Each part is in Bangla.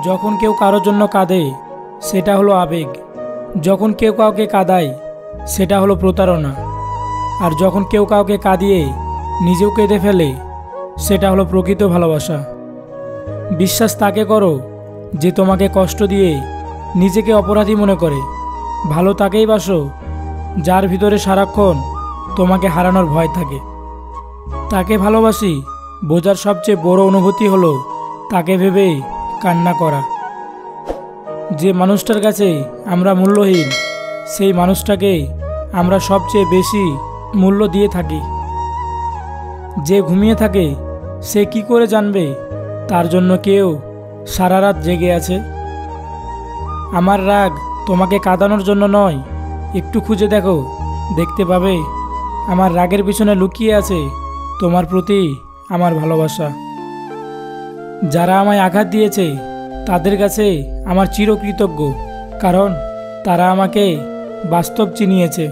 যখন কেউ কারোর জন্য কাঁদে সেটা হলো আবেগ, যখন কেউ কাউকে কাঁদায় সেটা হলো প্রতারণা, আর যখন কেউ কাউকে কাঁদিয়ে নিজেও কেঁদে ফেলে সেটা হলো প্রকৃত ভালোবাসা। বিশ্বাস তাকে করো যে তোমাকে কষ্ট দিয়ে নিজেকে অপরাধী মনে করে। ভালো তাকেই বাসো যার ভিতরে সারাক্ষণ তোমাকে হারানোর ভয় থাকে। তাকে ভালোবাসি বোঝার সবচেয়ে বড় অনুভূতি হলো তাকে ভেবে কান্না করা। যে মানুষটার কাছে আমরা মূল্যহীন সেই মানুষটাকে আমরা সবচেয়ে বেশি মূল্য দিয়ে থাকি। যে ঘুমিয়ে থাকে সে কি করে জানবে তার জন্য কেউ সারা রাত জেগে আছে? আমার রাগ তোমাকে কাঁদানোর জন্য নয়, একটু খুঁজে দেখো, দেখতে পাবে আমার রাগের পিছনে লুকিয়ে আছে তোমার প্রতি আমার ভালোবাসা। যারা আমায় আঘাত দিয়েছে তাদের কাছে আমার চিরকৃতজ্ঞ, কারণ তারা আমাকে বাস্তব চিনিয়েছে।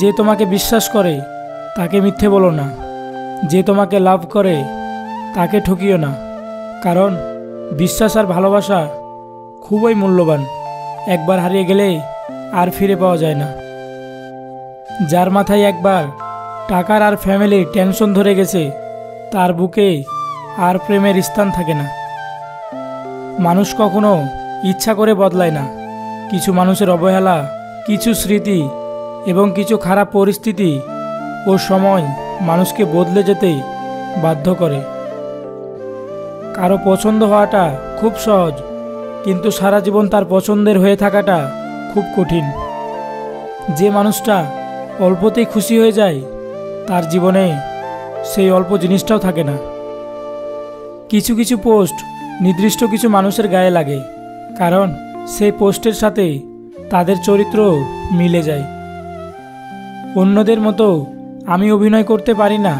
যে তোমাকে বিশ্বাস করে তাকে মিথ্যে বলো না, যে তোমাকে লাভ করে তাকে ঠকিও না, কারণ বিশ্বাস আর ভালোবাসা খুবই মূল্যবান, একবার হারিয়ে গেলে আর ফিরে পাওয়া যায় না। যার মাথায় একবার টাকার আর ফ্যামিলির টেনশন ধরে গেছে তার বুকে আর প্রেমের স্থান থাকে না। মানুষ কখনো ইচ্ছা করে বদলায় না, কিছু মানুষের অবহেলা, কিছু স্মৃতি এবং কিছু খারাপ পরিস্থিতি ও সময় মানুষকে বদলে যেতে বাধ্য করে। কারো পছন্দ হওয়াটা খুব সহজ, কিন্তু সারা জীবন তার পছন্দের হয়ে থাকাটা খুব কঠিন। যে মানুষটা অল্পতেই খুশি হয়ে যায় তার জীবনে সেই অল্প জিনিসটাও থাকে না। কিছু কিছু পোস্ট নির্দিষ্ট কিছু মানুষের গায়ে লাগে, কারণ সেই পোস্টের সাথে তাদের চরিত্র মিলে যায়। অন্যদের মতো আমি অভিনয় করতে পারি না,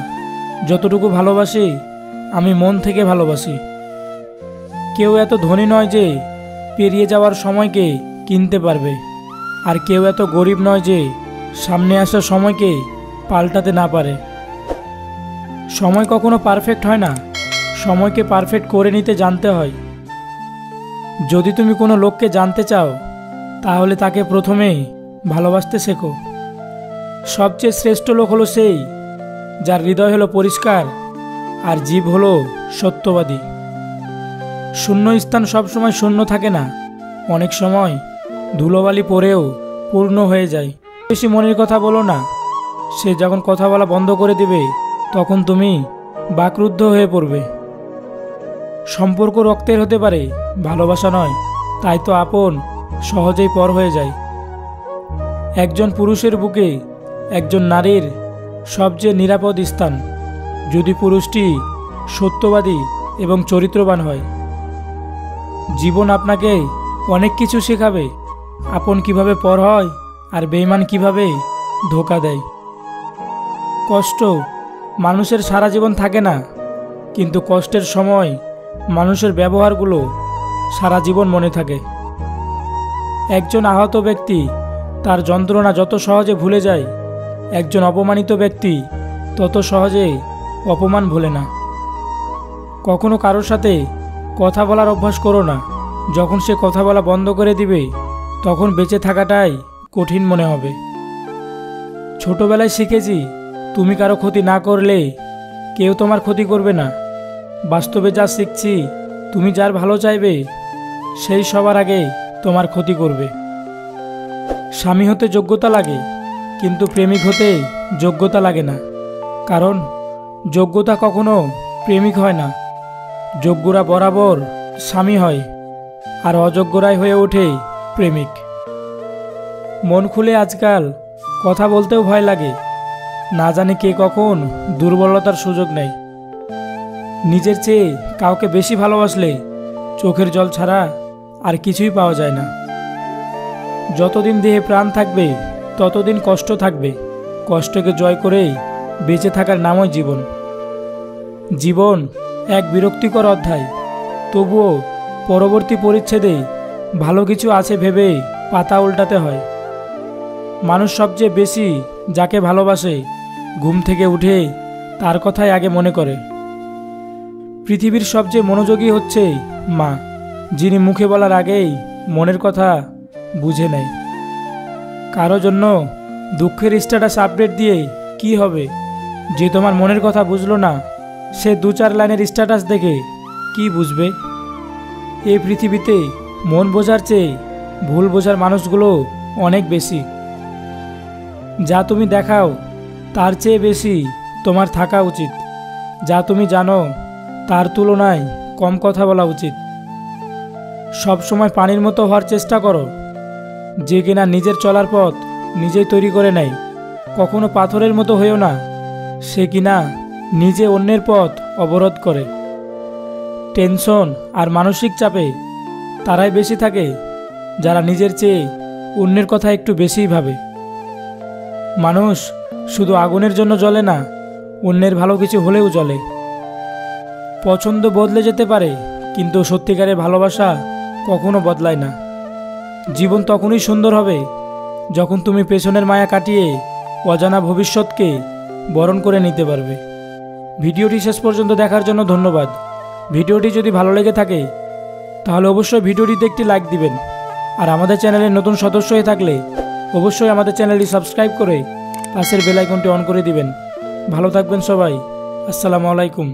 যতটুকু ভালোবাসি আমি মন থেকে ভালোবাসি। কেউ এত ধনী নয় যে পেরিয়ে যাওয়ার সময়কে কিনতে পারবে, আর কেউ এত গরিব নয় যে সামনে আসা সময়কে পাল্টাতে না পারে। সময় কখনো পারফেক্ট হয় না, সময়কে পারফেক্ট করে নিতে জানতে হয়। যদি তুমি কোনো লোককে জানতে চাও তাহলে তাকে প্রথমে ভালোবাসতে শেখো। সবচেয়ে শ্রেষ্ঠ লোক হলো সেই যার হৃদয় হলো পরিষ্কার আর জীব হলো সত্যবাদী। শূন্য স্থান সবসময় শূন্য থাকে না, অনেক সময় ধুলোবালি পরেও পূর্ণ হয়ে যায়। বেশি মনের কথা বলো না, সে যখন কথা বলা বন্ধ করে দিবে তখন তুমি বাকরুদ্ধ হয়ে পড়বে। সম্পর্ক রক্তের হতে পারে, ভালোবাসা নয়, তাই তো আপন সহজেই পর হয়ে যায়। একজন পুরুষের বুকে একজন নারীর সবচেয়ে নিরাপদ স্থান, যদি পুরুষটি সত্যবাদী এবং চরিত্রবান হয়। জীবন আপনাকে অনেক কিছু শেখাবে, আপন কিভাবে পর হয় আর বেঈমান কিভাবে ধোঁকা দেয়। কষ্ট মানুষের সারা জীবন থাকে না, কিন্তু কষ্টের সময় মানুষের ব্যবহারগুলো সারা জীবন মনে থাকে। একজন আহত ব্যক্তি তার যন্ত্রণা যত সহজে ভুলে যায়, একজন অপমানিত ব্যক্তি তত সহজে অপমান ভোলে না। কখনো কারোর সাথে কথা বলার অভ্যাস করো না, যখন সে কথা বলা বন্ধ করে দিবে তখন বেঁচে থাকাটাই কঠিন মনে হবে। ছোটবেলায় শিখেছি তুমি কারো ক্ষতি না করলে কেউ তোমার ক্ষতি করবে না। বাস্তবে যা শিখছি তুমি যার ভালো চাইবে সেই সবার আগে তোমার ক্ষতি করবে। স্বামী হতে যোগ্যতা লাগে, কিন্তু প্রেমিক হতে যোগ্যতা লাগে না, কারণ যোগ্যতা কখনো প্রেমিক হয় না। যোগ্যরা বরাবর স্বামী হয় আর অযোগ্যরাই হয়ে ওঠে প্রেমিক। মন খুলে আজকাল কথা বলতেও ভয় লাগে, না জানি কে কখন দুর্বলতার সুযোগ নেয়। নিজের চেয়ে কাউকে বেশি ভালোবাসলে চোখের জল ছাড়া আর কিছুই পাওয়া যায় না। যতদিন দেহে প্রাণ থাকবে ততদিন কষ্ট থাকবে, কষ্টকে জয় করেই বেঁচে থাকার নামই জীবন। জীবন এক বিরক্তিকর অধ্যায়, তবুও পরবর্তী পরিচ্ছেদে ভালো কিছু আছে ভেবে পাতা উল্টাতে হয়। মানুষ সবচেয়ে বেশি যাকে ভালোবাসে ঘুম থেকে উঠে তার কথাই আগে মনে করে। পৃথিবীর সবচেয়ে মনোযোগী হচ্ছে মা। যিনি মুখে বলার আগেই মনের কথা বুঝে নেয়। কারো জন্য দুঃখের স্ট্যাটাস আপডেট দিয়ে কি হবে? যে তোমার মনের কথা বুঝলো না, সে 2-4 লাইনের স্ট্যাটাস দেখে কি বুঝবে? এই পৃথিবীতে মন বোঝার চেয়ে ভুল বোঝার মানুষগুলো অনেক বেশি। যা তুমি দেখাও তার চেয়ে বেশি তোমার থাকা উচিত। যা তুমি জানো তার তুলনায় কম কথা বলা উচিত। সব সময় পানির মতো হওয়ার চেষ্টা করো, যে কিনা নিজের চলার পথ নিজেই তৈরি করে নেয়। কখনো পাথরের মতো হয়েও না, সে কিনা নিজে অন্যের পথ অবরোধ করে। টেনশন আর মানসিক চাপে তারাই বেশি থাকে যারা নিজের চেয়ে অন্যের কথা একটু বেশিই ভাবে। মানুষ শুধু আগুনের জন্য জ্বলে না, অন্যের ভালো কিছু হলেও জ্বলে। পছন্দ বদলে যেতে পারে, কিন্তু সত্যিকারের ভালোবাসা কখনো বদলায় না। জীবন তখনই সুন্দর হবে যখন তুমি পেছনের মায়া কাটিয়ে অজানা ভবিষ্যৎকে বরণ করে নিতে পারবে। ভিডিওটি শেষ পর্যন্ত দেখার জন্য ধন্যবাদ। ভিডিওটি যদি ভালো লেগে থাকে তাহলে অবশ্যই ভিডিওটিতে একটি লাইক দিবেন। আর আমাদের চ্যানেলের নতুন সদস্য হয়ে থাকলে অবশ্যই আমাদের চ্যানেলটি সাবস্ক্রাইব করে পাশের বেল আইকনটি অন করে দিবেন। ভালো থাকবেন সবাই। আসসালামু আলাইকুম।